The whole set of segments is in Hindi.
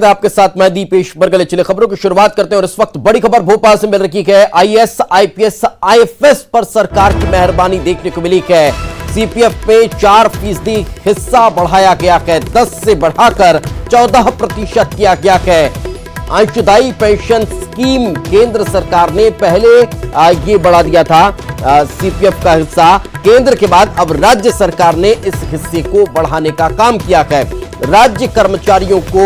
आपके साथ मैं दीपेश बरगले। चले खबरों की शुरुआत करते हैं और इस वक्त बड़ी खबर भोपाल से मिल रही है। आईएएस, आईपीएस, आईएफएस पर सरकार की मेहरबानी देखने को मिली है। सीपीएफ पे 4% हिस्सा बढ़ाया गया है, 10 से बढ़ाकर 14% किया गया है। अंशदायी पेंशन स्कीम केंद्र सरकार ने पहले ये बढ़ा दिया था सीपीएफ का हिस्सा, केंद्र के बाद अब राज्य सरकार ने इस हिस्से को बढ़ाने का काम किया है। राज्य कर्मचारियों को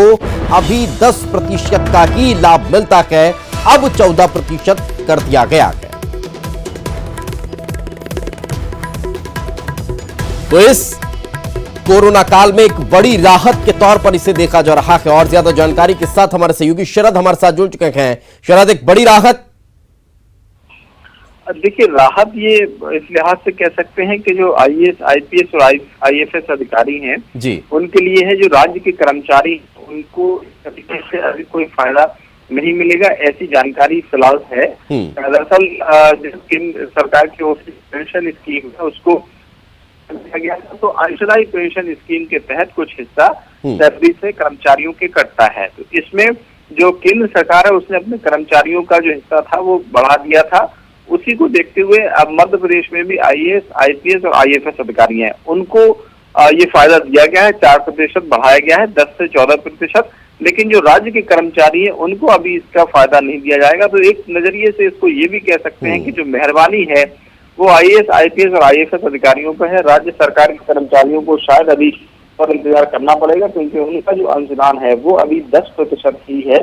अभी 10% का ही लाभ मिलता है, अब 14% कर दिया गया है। तो इस कोरोना काल में एक बड़ी राहत के तौर पर इसे देखा जा रहा है और ज्यादा जानकारी के साथ हमारे सहयोगी शरद हमारे साथ जुड़ चुके हैं। शरद, एक बड़ी राहत। देखिए, राहत ये इस लिहाज से कह सकते हैं कि जो आईएएस, आईपीएस और आईएफएस अधिकारी हैं जी, उनके लिए है। जो राज्य के कर्मचारी उनको इस तरीके से अभी कोई फायदा नहीं मिलेगा, ऐसी जानकारी फिलहाल है। दरअसल केंद्र सरकार की ओर से पेंशन स्कीम है उसको दिया गया था, तो अंशदायी पेंशन स्कीम के तहत कुछ हिस्सा सैलरी से कर्मचारियों के कटता है। तो इसमें जो केंद्र सरकार है उसने अपने कर्मचारियों का जो हिस्सा था वो बढ़ा दिया था। उसी को देखते हुए अब मध्य प्रदेश में भी आईएएस, आईपीएस और आईएफएस अधिकारी हैं, उनको ये फायदा दिया गया है। 4% बढ़ाया गया है, 10 से 14%। लेकिन जो राज्य के कर्मचारी हैं उनको अभी इसका फायदा नहीं दिया जाएगा। तो एक नजरिए से इसको ये भी कह सकते हैं कि जो मेहरबानी है वो आईएएस, आईपीएस और आईएफएस अधिकारियों पर है। राज्य सरकार के कर्मचारियों को शायद अभी पर इंतजार करना पड़ेगा, क्योंकि उनका जो अंशदान है वो अभी 10% ही है।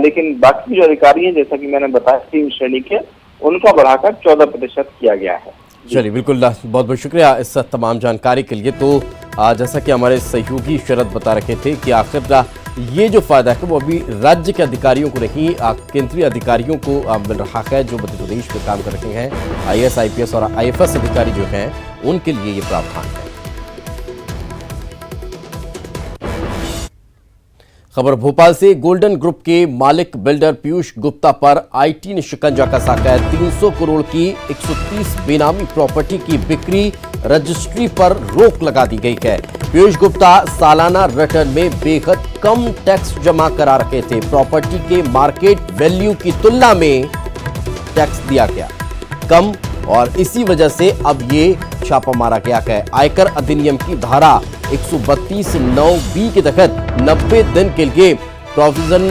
लेकिन बाकी जो अधिकारी हैं, जैसा कि मैंने बताया 3 श्रेणी के, उनका बढ़ाकर 14% किया गया है। चलिए, बिल्कुल, बहुत बहुत शुक्रिया इस तमाम जानकारी के लिए। तो जैसा कि हमारे सहयोगी शरद बता रहे थे कि आखिर ये जो फायदा है वो अभी राज्य के अधिकारियों को नहीं, केंद्रीय अधिकारियों को मिल रहा है जो मध्य प्रदेश में काम कर रहे हैं। आईएएस, आईपीएस और आईएफएस अधिकारी जो हैं उनके लिए ये प्रावधान है। खबर भोपाल से। गोल्डन ग्रुप के मालिक बिल्डर पीयूष गुप्ता पर आईटी ने शिकंजा कसा है। 300 करोड़ की 130 बेनामी प्रॉपर्टी की बिक्री रजिस्ट्री पर रोक लगा दी गई है। पीयूष गुप्ता सालाना रिटर्न में बेहद कम टैक्स जमा करा रहे थे। प्रॉपर्टी के मार्केट वैल्यू की तुलना में टैक्स दिया गया कम और इसी वजह से अब ये छापा मारा गया है। आयकर अधिनियम की धारा 132(9)(b) के तहत 90 दिन के लिए प्रोविजन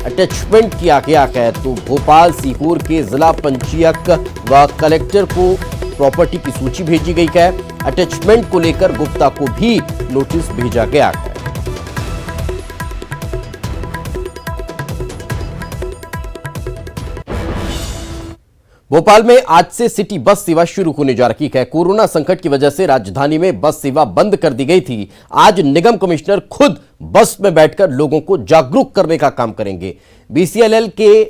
अटैचमेंट किया गया है। तो भोपाल, सीहोर के जिला पंजीयक व कलेक्टर को प्रॉपर्टी की सूची भेजी गई है। अटैचमेंट को लेकर गुप्ता को भी नोटिस भेजा गया है। भोपाल में आज से सिटी बस सेवा शुरू होने जा रही है। कोरोना संकट की वजह से राजधानी में बस सेवा बंद कर दी गई थी। आज निगम कमिश्नर खुद बस में बैठकर लोगों को जागरूक करने का काम करेंगे। बीसीएलएल के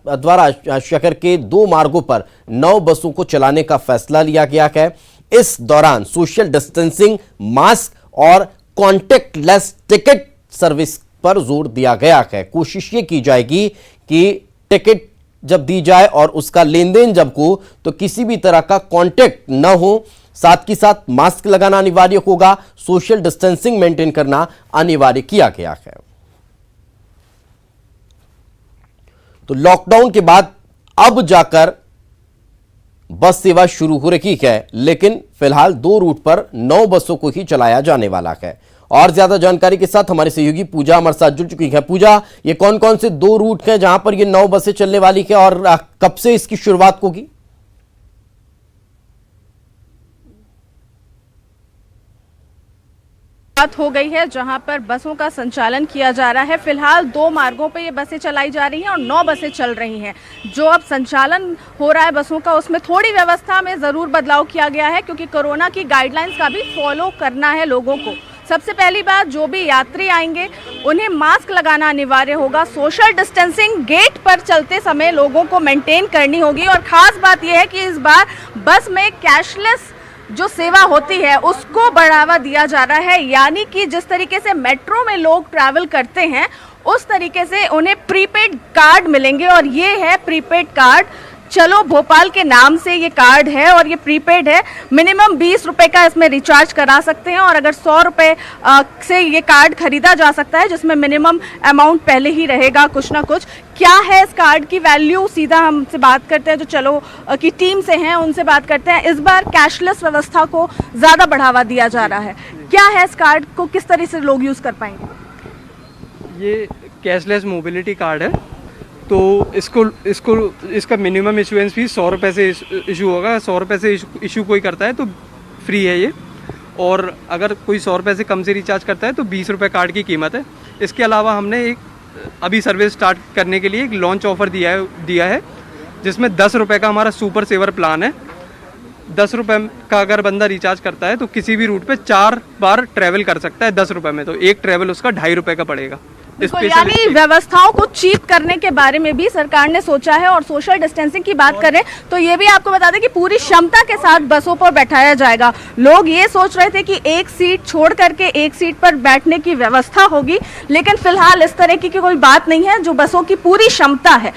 द्वारा शहर के 2 मार्गों पर 9 बसों को चलाने का फैसला लिया गया है। इस दौरान सोशल डिस्टेंसिंग, मास्क और कॉन्टेक्टलेस टिकट सर्विस पर जोर दिया गया है। कोशिश ये की जाएगी कि टिकट जब दी जाए और उसका लेन देन जब हो तो किसी भी तरह का कांटेक्ट न हो। साथ ही साथ मास्क लगाना अनिवार्य होगा, सोशल डिस्टेंसिंग मेंटेन करना अनिवार्य किया गया है। तो लॉकडाउन के बाद अब जाकर बस सेवा शुरू हो रही है, लेकिन फिलहाल 2 रूट पर 9 बसों को ही चलाया जाने वाला है। और ज्यादा जानकारी के साथ हमारे सहयोगी पूजा हमारे साथ जुड़ चुकी है। पूजा, ये कौन कौन से 2 रूट हैं जहां पर ये 9 बसें चलने वाली है और कब से इसकी शुरुआत होगी? बात हो गई है जहां पर बसों का संचालन किया जा रहा है। फिलहाल 2 मार्गों पे ये बसें चलाई जा रही हैं और 9 बसें चल रही हैं। जो अब संचालन हो रहा है बसों का, उसमें थोड़ी व्यवस्था में ज़रूर बदलाव किया गया है, क्योंकि कोरोना की गाइडलाइंस का भी फॉलो करना है लोगों को। सबसे पहली बात, जो भी यात्री आएंगे उन्हें मास्क लगाना अनिवार्य होगा। सोशल डिस्टेंसिंग गेट पर चलते समय लोगों को मेंटेन करनी होगी। और ख़ास बात यह है कि इस बार बस में कैशलेस जो सेवा होती है उसको बढ़ावा दिया जा रहा है। यानी कि जिस तरीके से मेट्रो में लोग ट्रैवल करते हैं उस तरीके से उन्हें प्रीपेड कार्ड मिलेंगे। और ये है प्रीपेड कार्ड, चलो भोपाल के नाम से ये कार्ड है और ये प्रीपेड है, मिनिमम 20 रुपए का इसमें रिचार्ज करा सकते हैं और अगर 100 रुपए से ये कार्ड खरीदा जा सकता है जिसमें मिनिमम अमाउंट पहले ही रहेगा कुछ ना कुछ। क्या है इस कार्ड की वैल्यू, सीधा हमसे बात करते हैं जो चलो की टीम से हैं उनसे बात करते हैं। इस बार कैशलेस व्यवस्था को ज़्यादा बढ़ावा दिया जा रहा है, क्या है इस कार्ड को किस तरह से लोग यूज़ कर पाएंगे? ये कैशलेस मोबिलिटी कार्ड है, तो इसका मिनिमम इशुएंस फीस 100 रुपये से इशू होगा। 100 रुपये से इशू कोई करता है तो फ्री है ये, और अगर कोई 100 रुपये से कम से रिचार्ज करता है तो 20 रुपये कार्ड की कीमत है। इसके अलावा हमने एक अभी सर्विस स्टार्ट करने के लिए एक लॉन्च ऑफर दिया है जिसमें 10 रुपये का हमारा सुपर सेवर प्लान है। 10 रुपये का अगर बंदा रिचार्ज करता है तो किसी भी रूट पे 4 बार ट्रैवल कर सकता है 10 रुपये में, तो एक ट्रैवल उसका 2.5 रुपये का पड़ेगा। यानी व्यवस्थाओं को चीप करने के बारे में भी सरकार ने सोचा है। और सोशल डिस्टेंसिंग की बात करें तो ये भी आपको बता दें कि पूरी क्षमता के साथ बसों पर बैठाया जाएगा। लोग ये सोच रहे थे कि एक सीट छोड़ करके एक सीट पर बैठने की व्यवस्था होगी, लेकिन फिलहाल इस तरह की कोई बात नहीं है। जो बसों की पूरी क्षमता है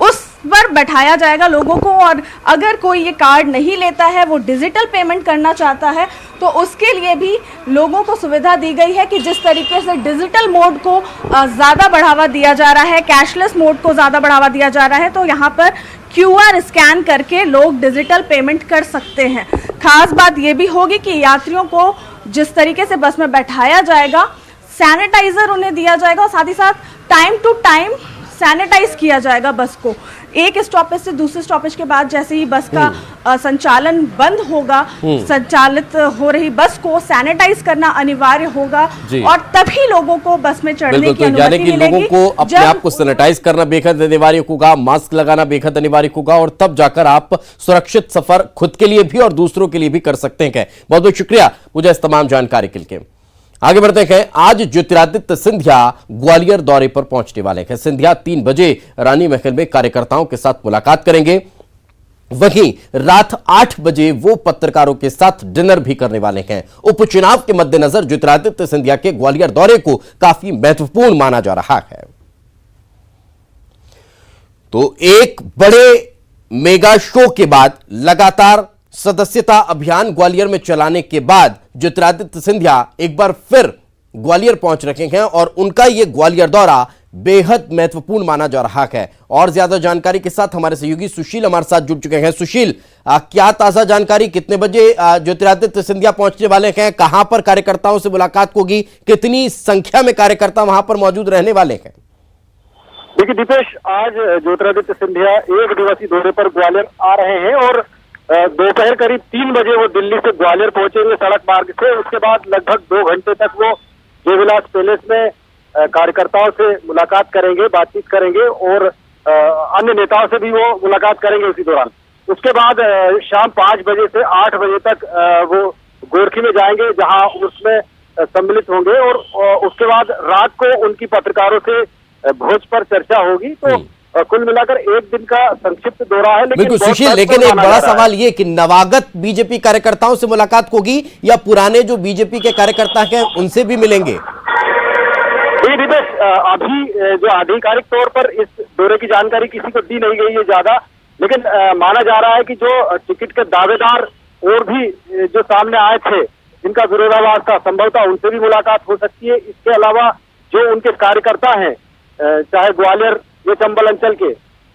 उस पर बैठाया जाएगा लोगों को। और अगर कोई ये कार्ड नहीं लेता है, वो डिजिटल पेमेंट करना चाहता है, तो उसके लिए भी लोगों को सुविधा दी गई है कि जिस तरीके से डिजिटल मोड को ज़्यादा बढ़ावा दिया जा रहा है, कैशलेस मोड को ज़्यादा बढ़ावा दिया जा रहा है, तो यहाँ पर QR स्कैन करके लोग डिजिटल पेमेंट कर सकते हैं। खास बात ये भी होगी कि यात्रियों को जिस तरीके से बस में बैठाया जाएगा, सैनिटाइजर उन्हें दिया जाएगा और साथ ही साथ टाइम टू टाइम सैनिटाइज किया जाएगा बस को। एक स्टॉपेज से दूसरे स्टॉपेज के बाद जैसे ही बस का संचालन बंद होगा, संचालित हो रही बस को सैनिटाइज करना अनिवार्य होगा और तभी लोगों को बस में चढ़ने की अनुमति मिलेगी। लोगों को अपने आप को सैनिटाइज करना बेहद अनिवार्य होगा, मास्क लगाना बेहद अनिवार्य होगा और तब जाकर आप सुरक्षित सफर खुद के लिए भी और दूसरों के लिए भी कर सकते हैं। बहुत बहुत शुक्रिया मुझे इस तमाम जानकारी के लिए। आगे बढ़ते हैं। आज ज्योतिरादित्य सिंधिया ग्वालियर दौरे पर पहुंचने वाले हैं। सिंधिया 3 बजे रानी महल में कार्यकर्ताओं के साथ मुलाकात करेंगे, वहीं रात 8 बजे वो पत्रकारों के साथ डिनर भी करने वाले हैं। उपचुनाव के मद्देनजर ज्योतिरादित्य सिंधिया के ग्वालियर दौरे को काफी महत्वपूर्ण माना जा रहा है। तो एक बड़े मेगा शो के बाद लगातार सदस्यता अभियान ग्वालियर में चलाने के बाद ज्योतिरादित्य सिंधिया एक बार फिर ग्वालियर पहुंच रहे हैं और उनका यह ग्वालियर दौरा बेहद महत्वपूर्ण माना जा रहा है। और ज्यादा जानकारी के साथ हमारे सहयोगी सुशील हमारे साथ जुड़ चुके हैं। सुशील, क्या ताजा जानकारी, कितने बजे ज्योतिरादित्य सिंधिया पहुंचने वाले हैं, कहां पर कार्यकर्ताओं से मुलाकात होगी, कितनी संख्या में कार्यकर्ता वहां पर मौजूद रहने वाले हैं? देखिए दीपेश, आज ज्योतिरादित्य सिंधिया 1 दिवसीय दौरे पर ग्वालियर आ रहे हैं और दोपहर करीब 3 बजे वो दिल्ली से ग्वालियर पहुंचेंगे सड़क मार्ग से। उसके बाद लगभग 2 घंटे तक वो जयविलास पैलेस में कार्यकर्ताओं से मुलाकात करेंगे, बातचीत करेंगे और अन्य नेताओं से भी वो मुलाकात करेंगे उसी दौरान। उसके बाद शाम 5 बजे से 8 बजे तक वो गोरखी में जाएंगे जहां उसमें सम्मिलित होंगे और उसके बाद रात को उनकी पत्रकारों से भोज पर चर्चा होगी। तो कुल मिलाकर 1 दिन का संक्षिप्त दौरा है। बिल्कुल सुशील, लेकिन एक बड़ा सवाल ये कि नवागत बीजेपी कार्यकर्ताओं से मुलाकात होगी या पुराने जो बीजेपी के कार्यकर्ता हैं उनसे भी मिलेंगे? अभी जो आधिकारिक तौर पर इस दौरे की जानकारी किसी को दी नहीं गई है ज्यादा, लेकिन माना जा रहा है कि जो टिकट के दावेदार और भी जो सामने आए थे जिनका विरोधाभास था, संभवतः उनसे भी मुलाकात हो सकती है। इसके अलावा जो उनके कार्यकर्ता हैं चाहे ग्वालियर या चंबल अंचल के,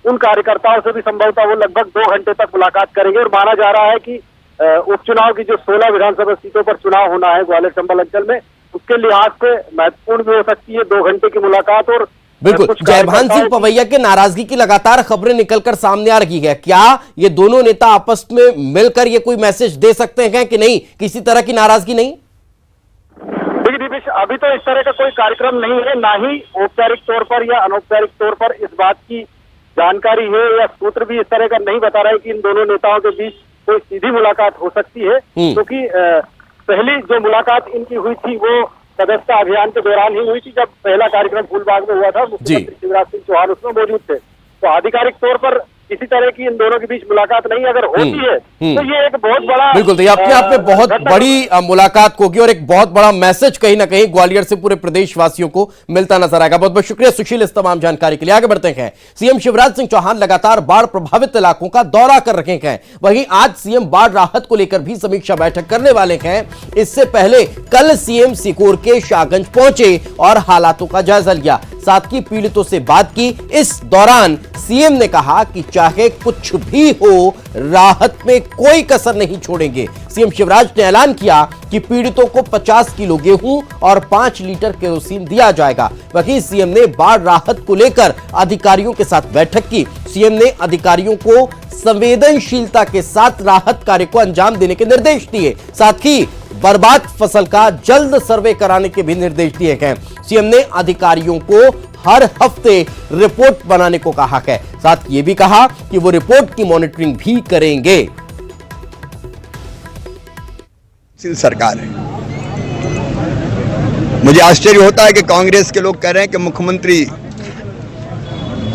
उन कार्यकर्ताओं से भी संभवतः वो लगभग 2 घंटे तक मुलाकात करेंगे। और माना जा रहा है कि उपचुनाव की जो 16 विधानसभा सीटों पर चुनाव होना है ग्वालियर चंबल अंचल में, उसके लिहाज से महत्वपूर्ण भी हो सकती है 2 घंटे की मुलाकात। और बिल्कुल, जयभान सिंह पवैया के नाराजगी की लगातार खबरें निकलकर सामने आ रही है। क्या ये दोनों नेता आपस में मिलकर ये कोई मैसेज दे सकते हैं कि नहीं, किसी तरह की नाराजगी नहीं? देखिए दीपेश, अभी तो इस तरह का कोई कार्यक्रम नहीं है, ना ही औपचारिक तौर पर या अनौपचारिक तौर पर इस बात की जानकारी है या सूत्र भी इस तरह का नहीं बता रहा है कि इन दोनों नेताओं के बीच कोई सीधी मुलाकात हो सकती है। क्योंकि पहली जो मुलाकात इनकी हुई थी वो सदस्यता अभियान के दौरान ही हुई थी, जब पहला कार्यक्रम फूलबाग में हुआ था। मुख्यमंत्री शिवराज सिंह चौहान उसमें मौजूद थे। तो आधिकारिक तौर पर किसी तरह की इन दोनों के बीच मुलाकात नहीं अगर होती है तो ये एक बहुत बड़ा, बिल्कुल, तो ये अपने आप में बहुत बड़ी मुलाकात होगी और एक बहुत बड़ा मैसेज कहीं ना कहीं ग्वालियर से पूरे प्रदेश वासियों को मिलता नजर आएगा। बहुत बहुत शुक्रिया सुशील इस तमाम जानकारी के लिए। आगे बढ़ते हैं। सीएम शिवराज सिंह चौहान लगातार बाढ़ प्रभावित इलाकों का दौरा कर रहे हैं। वहीं आज सीएम बाढ़ राहत को लेकर भी समीक्षा बैठक करने वाले हैं। इससे पहले कल सीएम सिकोर के शाहगंज पहुंचे और हालातों का जायजा लिया, साथ ही पीड़ितों से बात की। इस दौरान सीएम ने कहा कि चाहे कुछ भी हो, राहत में कोई कसर नहीं छोड़ेंगे। सीएम शिवराज ने ऐलान किया कि पीड़ितों को 50 किलो गेहूं और 5 लीटर केरोसिन दिया जाएगा। वहीं सीएम ने बाढ़ राहत को लेकर अधिकारियों के साथ बैठक की। सीएम ने अधिकारियों को संवेदनशीलता के साथ राहत कार्य को अंजाम देने के निर्देश दिए, साथ ही बर्बाद फसल का जल्द सर्वे कराने के भी निर्देश दिए गए। सीएम ने अधिकारियों को हर हफ्ते रिपोर्ट बनाने को कहा है, साथ ये भी कहा कि वो रिपोर्ट की मॉनिटरिंग भी करेंगे। सरकार है, मुझे आश्चर्य होता है कि कांग्रेस के लोग कह रहे हैं कि मुख्यमंत्री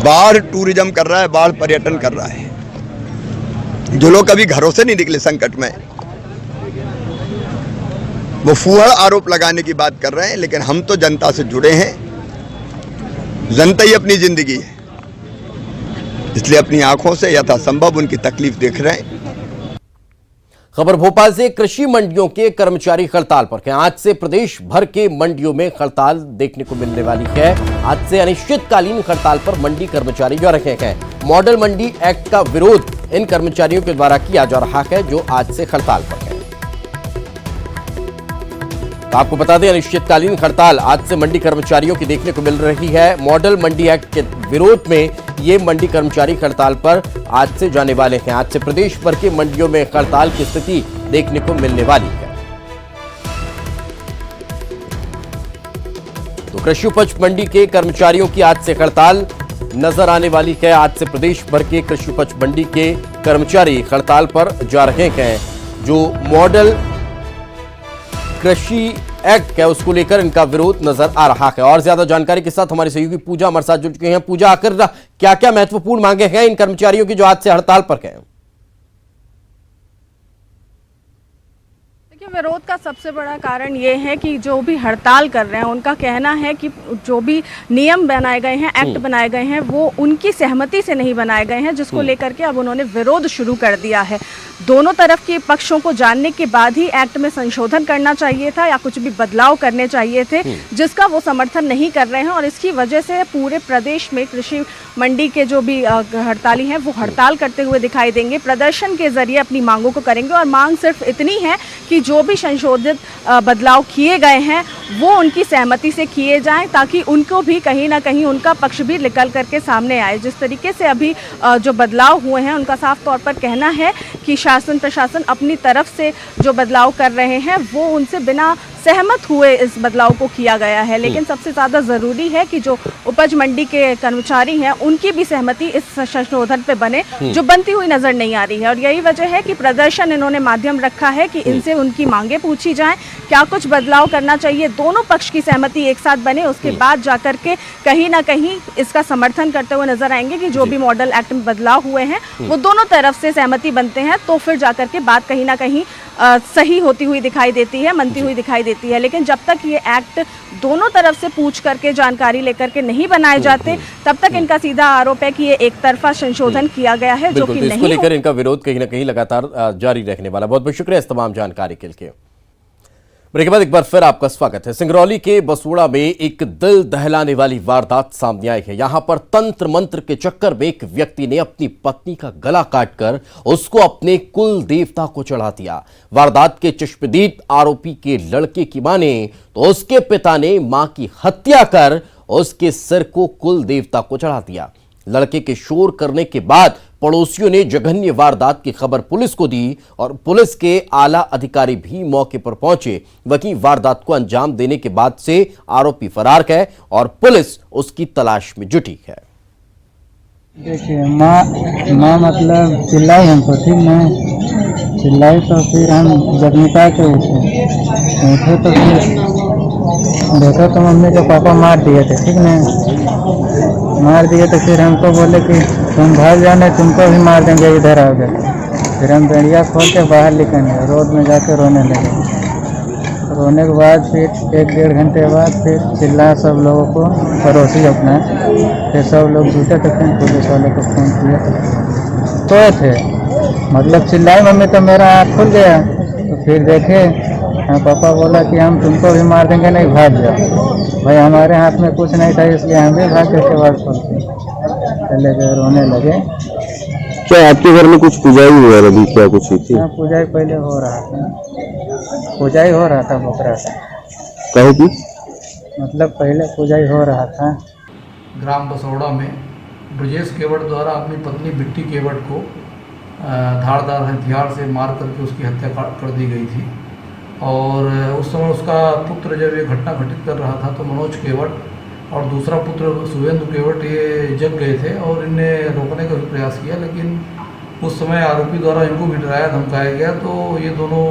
बाढ़ टूरिज्म कर रहा है, बाढ़ पर्यटन कर रहा है। जो लोग कभी घरों से नहीं निकले संकट में, वो फूहड़ आरोप लगाने की बात कर रहे हैं, लेकिन हम तो जनता से जुड़े हैं, जनता ही अपनी जिंदगी है, इसलिए अपनी आंखों से यथासंभव उनकी तकलीफ देख रहे हैं। खबर भोपाल से। कृषि मंडियों के कर्मचारी हड़ताल पर हैं। आज से प्रदेश भर के मंडियों में हड़ताल देखने को मिलने वाली है। आज से अनिश्चितकालीन हड़ताल पर मंडी कर्मचारी जा रहे हैं। मॉडल मंडी एक्ट का विरोध इन कर्मचारियों के द्वारा किया जा रहा है, जो आज से हड़ताल पर है। तो आपको बता दें, अनिश्चितकालीन हड़ताल आज से मंडी कर्मचारियों की देखने को मिल रही है। मॉडल मंडी एक्ट के विरोध में ये मंडी कर्मचारी हड़ताल पर आज से जाने वाले हैं। आज से प्रदेश भर की मंडियों में हड़ताल की स्थिति देखने को मिलने वाली है। तो कृषि उपज मंडी के कर्मचारियों की आज से हड़ताल नजर आने वाली है। आज से प्रदेश भर के कृषि उपज मंडी के कर्मचारी हड़ताल पर जा रहे हैं। जो मॉडल कृषि एक्ट है उसको लेकर इनका विरोध नजर आ रहा है। और ज्यादा जानकारी के साथ हमारी सहयोगी पूजा हमारे साथ जुड़ चुके हैं। पूजा, आखिर क्या क्या महत्वपूर्ण मांगे हैं इन कर्मचारियों की जो आज से हड़ताल पर हैं? विरोध का सबसे बड़ा कारण ये है कि जो भी हड़ताल कर रहे हैं उनका कहना है कि जो भी नियम बनाए गए हैं, एक्ट बनाए गए हैं, वो उनकी सहमति से नहीं बनाए गए हैं, जिसको लेकर के अब उन्होंने विरोध शुरू कर दिया है। दोनों तरफ के पक्षों को जानने के बाद ही एक्ट में संशोधन करना चाहिए था या कुछ भी बदलाव करने चाहिए थे, जिसका वो समर्थन नहीं कर रहे हैं। और इसकी वजह से पूरे प्रदेश में कृषि मंडी के जो भी हड़ताली हैं वो हड़ताल करते हुए दिखाई देंगे, प्रदर्शन के जरिए अपनी मांगों को करेंगे। और मांग सिर्फ इतनी है कि जो भी संशोधित बदलाव किए गए हैं वो उनकी सहमति से किए जाएं, ताकि उनको भी कहीं ना कहीं उनका पक्ष भी निकल करके सामने आए। जिस तरीके से अभी जो बदलाव हुए हैं उनका साफ तौर पर कहना है कि शासन प्रशासन अपनी तरफ से जो बदलाव कर रहे हैं वो उनसे बिना सहमत हुए इस बदलाव को किया गया है। लेकिन सबसे ज़्यादा ज़रूरी है कि जो उपज मंडी के कर्मचारी हैं उनकी भी सहमति इस संशोधन पे बने, जो बनती हुई नज़र नहीं आ रही है। और यही वजह है कि प्रदर्शन इन्होंने माध्यम रखा है कि इनसे उनकी मांगे पूछी जाएं, क्या कुछ बदलाव करना चाहिए, दोनों पक्ष की सहमति एक साथ बने, उसके बाद जाकर के कहीं ना कहीं इसका समर्थन करते हुए नजर आएंगे कि जो भी मॉडल एक्ट में बदलाव हुए हैं वो दोनों तरफ से सहमति बनते हैं, तो फिर जाकर के बात कहीं ना कहीं सही होती हुई दिखाई देती है, मनती हुई दिखाई देती है। लेकिन जब तक ये एक्ट दोनों तरफ से पूछ करके जानकारी लेकर के नहीं बनाए जाते, तब तक इनका सीधा आरोप है कि ये एक तरफा संशोधन किया गया है, जो कि नहीं। इसको लेकर इनका विरोध कहीं ना कहीं लगातार जारी रहने वाला। बहुत बहुत शुक्रिया इस तमाम जानकारी के लिए। ब्रेक के बाद एक बार फिर आपका स्वागत है। सिंगरौली के बसोड़ा में एक दिल दहलाने वाली वारदात सामने आई है। यहां पर तंत्र मंत्र के चक्कर में एक व्यक्ति ने अपनी पत्नी का गला काटकर उसको अपने कुल देवता को चढ़ा दिया। वारदात के चश्मदीद आरोपी के लड़के की माने तो उसके पिता ने मां की हत्या कर उसके सिर को कुल देवता को चढ़ा दिया। लड़के के शोर करने के बाद पड़ोसियों ने जघन्य वारदात की खबर पुलिस को दी और पुलिस के आला अधिकारी भी मौके पर पहुंचे। वहीं वारदात को अंजाम देने के बाद से आरोपी फरार है और पुलिस उसकी तलाश में जुटी है। देखिए माँ मतलब चिल्लाई हमको, ठीक नहीं चिल्लाई तो फिर हम जब निकाल के उठे तो फिर देखो तो मम्मी को पापा मार दिए थे, ठीक नहीं। मार दिए तो फिर हमको बोले कि तुम भाग जाओ नहीं तुमको भी मार देंगे, इधर आओ गए। फिर हम बेड़िया खोल के बाहर निकल गए, रोड में जाके रोने लगे। रोने के बाद फिर 1-1.5 घंटे बाद फिर चिल्ला सब लोगों को, पड़ोसी अपना, फिर सब लोग जुटे तो फिर पुलिस वाले को फ़ोन किया तो थे, मतलब चिल्लाए मम्मी तो मेरा आँख खुल गया। तो फिर देखे पापा बोला कि हम तुमको भी मार देंगे, नहीं भाग जाओ। भाई हमारे हाथ में कुछ नहीं था इसलिए हम भी भाग के बाद खोल के चले गए, रोने लगे। क्या आपके घर में कुछ पूजाई वगैरह भी क्या कुछ हुई थी? हाँ पूजाई पहले हो रहा था, पूजाई हो रहा था बकरा का। कहे की मतलब पहले पूजाई हो रहा था। ग्राम बसौड़ा में ब्रजेश केवट द्वारा अपनी पत्नी बिट्टी केवट को धारदार हथियार से मार करके उसकी हत्या कर दी गई थी। और उस समय उसका पुत्र जब ये घटना घटित कर रहा था तो मनोज केवट और दूसरा पुत्र सुवेंदु केवट ये जग गए थे और इनने रोकने का भी प्रयास किया, लेकिन उस समय आरोपी द्वारा इनको भी डराया धमकाया गया तो ये दोनों।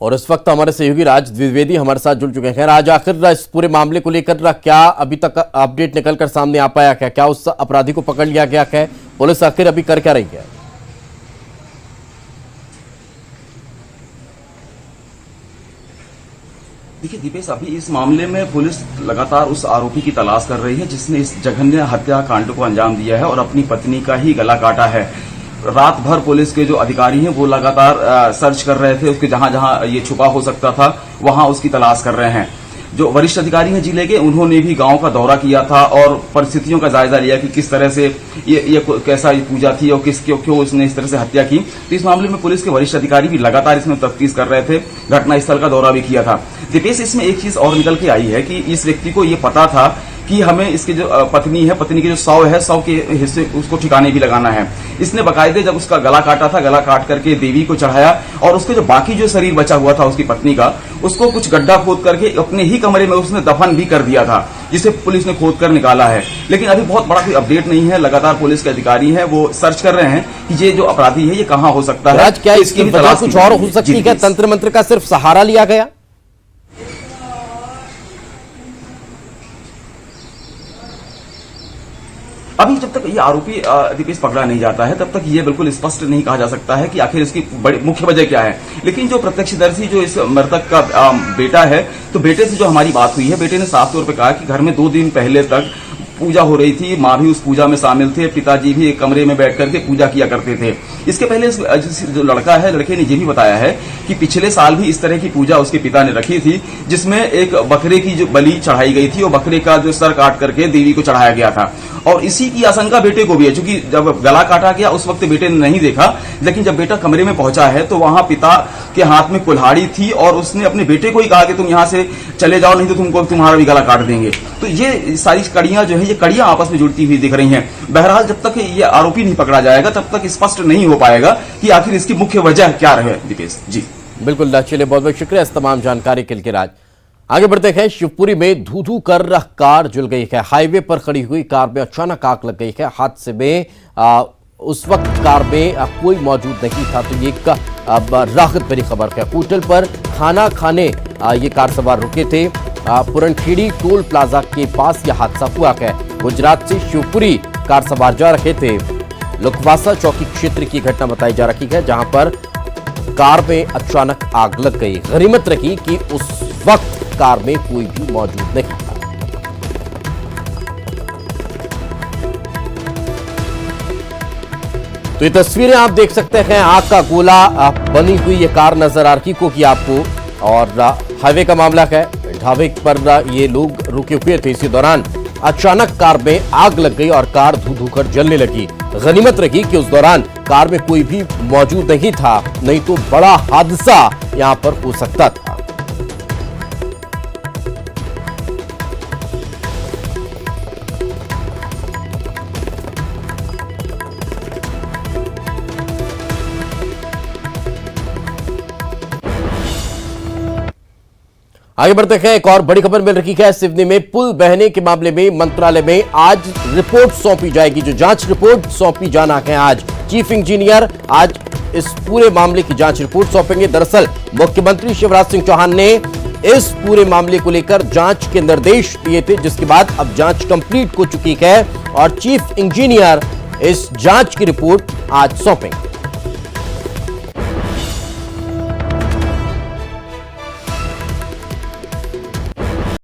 और इस वक्त हमारे सहयोगी राज द्विवेदी हमारे साथ जुड़ चुके हैं। राज, आखिर इस पूरे मामले को लेकर क्या अभी तक अपडेट निकलकर सामने आ पाया? क्या उस अपराधी को पकड़ लिया गया? क्या पुलिस आखिर अभी कर क्या रही है? देखिए दीपेश, अभी इस मामले में पुलिस लगातार उस आरोपी की तलाश कर रही है जिसने इस जघन्य हत्याकांड को अंजाम दिया है और अपनी पत्नी का ही गला काटा है। रात भर पुलिस के जो अधिकारी हैं वो लगातार सर्च कर रहे थे, उसके जहां जहां ये छुपा हो सकता था वहां उसकी तलाश कर रहे हैं। जो वरिष्ठ अधिकारी हैं जिले के, उन्होंने भी गांव का दौरा किया था और परिस्थितियों का जायजा लिया कि किस तरह से ये कैसा पूजा थी और क्यों उसने इस तरह से हत्या की। तो इस मामले में पुलिस के वरिष्ठ अधिकारी भी लगातार इसमें तफ्तीश कर रहे थे, घटनास्थल का दौरा भी किया था। दीपेश, इसमें एक चीज और निकल के आई है कि इस व्यक्ति को ये पता था कि हमें इसकी जो पत्नी है, पत्नी की जो शव है, शव के हिस्से उसको ठिकाने भी लगाना है। इसने बाकायदे जब उसका गला काटा था, गला काट करके देवी को चढ़ाया और उसके जो बाकी जो शरीर बचा हुआ था उसकी पत्नी का, उसको कुछ गड्ढा खोद करके अपने ही कमरे में उसने दफन भी कर दिया था, जिसे पुलिस ने खोद कर निकाला है। लेकिन अभी बहुत बड़ा कोई अपडेट नहीं है। लगातार पुलिस के अधिकारी हैं वो सर्च कर रहे हैं कि ये जो अपराधी है ये कहाँ हो सकता है। क्या इसकी वजह कुछ और हो सकती है? तंत्र मंत्र का सिर्फ सहारा लिया गया? अभी जब तक ये आरोपी दीपेश पकड़ा नहीं जाता है तब तक ये बिल्कुल स्पष्ट नहीं कहा जा सकता है कि आखिर इसकी बड़ी मुख्य वजह क्या है। लेकिन जो प्रत्यक्षदर्शी जो इस मृतक का बेटा है, तो बेटे से जो हमारी बात हुई है, बेटे ने साफ तौर पे कहा कि घर में 2 दिन पहले तक पूजा हो रही थी, माँ भी उस पूजा में शामिल थे, पिताजी भी एक कमरे में बैठ करके पूजा किया करते थे। इसके पहले जो लड़का है, लड़के ने ये भी बताया है कि पिछले साल भी इस तरह की पूजा उसके पिता ने रखी थी, जिसमें एक बकरे की जो बलि चढ़ाई गई थी और बकरे का जो सर काट करके देवी को चढ़ाया गया था। और इसी की आशंका बेटे को भी है, क्योंकि जब गला काटा गया उस वक्त बेटे ने नहीं देखा, लेकिन जब बेटा कमरे में पहुंचा है तो वहां पिता के हाथ में कुल्हाड़ी थी और उसने अपने बेटे को ही कहा कि तुम यहां से चले जाओ, नहीं तो तुम्हारा भी गला काट देंगे। तो ये सारी कड़ियां जो है, ये कड़ियां आपस में जुड़ती हुई दिख रही हैं। बहरहाल जब तक ये आरोपी नहीं पकड़ा जाएगा तब तक स्पष्ट नहीं हो पाएगा कि आखिर इसकी मुख्य वजह क्या रहे। दीपेश जी बिल्कुल, चलिए बहुत बहुत शुक्रिया इस तमाम जानकारी के लिए राज। आगे बढ़ते हैं। शिवपुरी में धू कर कार जल गई है। हाईवे पर खड़ी हुई कार में अचानक आग लग गई है। हादसे में उस वक्त कार में कोई मौजूद नहीं था, तो ये राहत भरी खबर है। होटल पर खाना खाने ये कार सवार रुके थे। पुरनखेड़ी टोल प्लाजा के पास यह हादसा हुआ है। गुजरात से शिवपुरी कार सवार जा रहे थे। लुकवासा चौकी क्षेत्र की घटना बताई जा रही है, जहां पर कार में अचानक आग लग गई। गनीमत रही कि उस वक्त कार में कोई भी मौजूद नहीं था। तो ये तस्वीरें आप देख सकते हैं। आग का गोला बनी हुई ये कार नजर आ रही होगी आपको। और हाईवे का मामला है। ढाबे पर ये लोग रुके हुए थे, इसी दौरान अचानक कार में आग लग गई और कार धू कर जलने लगी। गनीमत रही कि उस दौरान कार में कोई भी मौजूद नहीं था, नहीं तो बड़ा हादसा यहां पर हो सकता था। आगे बढ़ते हैं। एक और बड़ी खबर मिल रही है। सिवनी में पुल बहने के मामले में मंत्रालय में आज रिपोर्ट सौंपी जाएगी। जो जांच रिपोर्ट सौंपी जाना है आज। चीफ इंजीनियर आज इस पूरे मामले की जांच रिपोर्ट सौंपेंगे। दरअसल मुख्यमंत्री शिवराज सिंह चौहान ने इस पूरे मामले को लेकर जांच के निर्देश दिए थे, जिसके बाद अब जांच कंप्लीट हो चुकी है और चीफ इंजीनियर इस जांच की रिपोर्ट आज सौंपेंगे।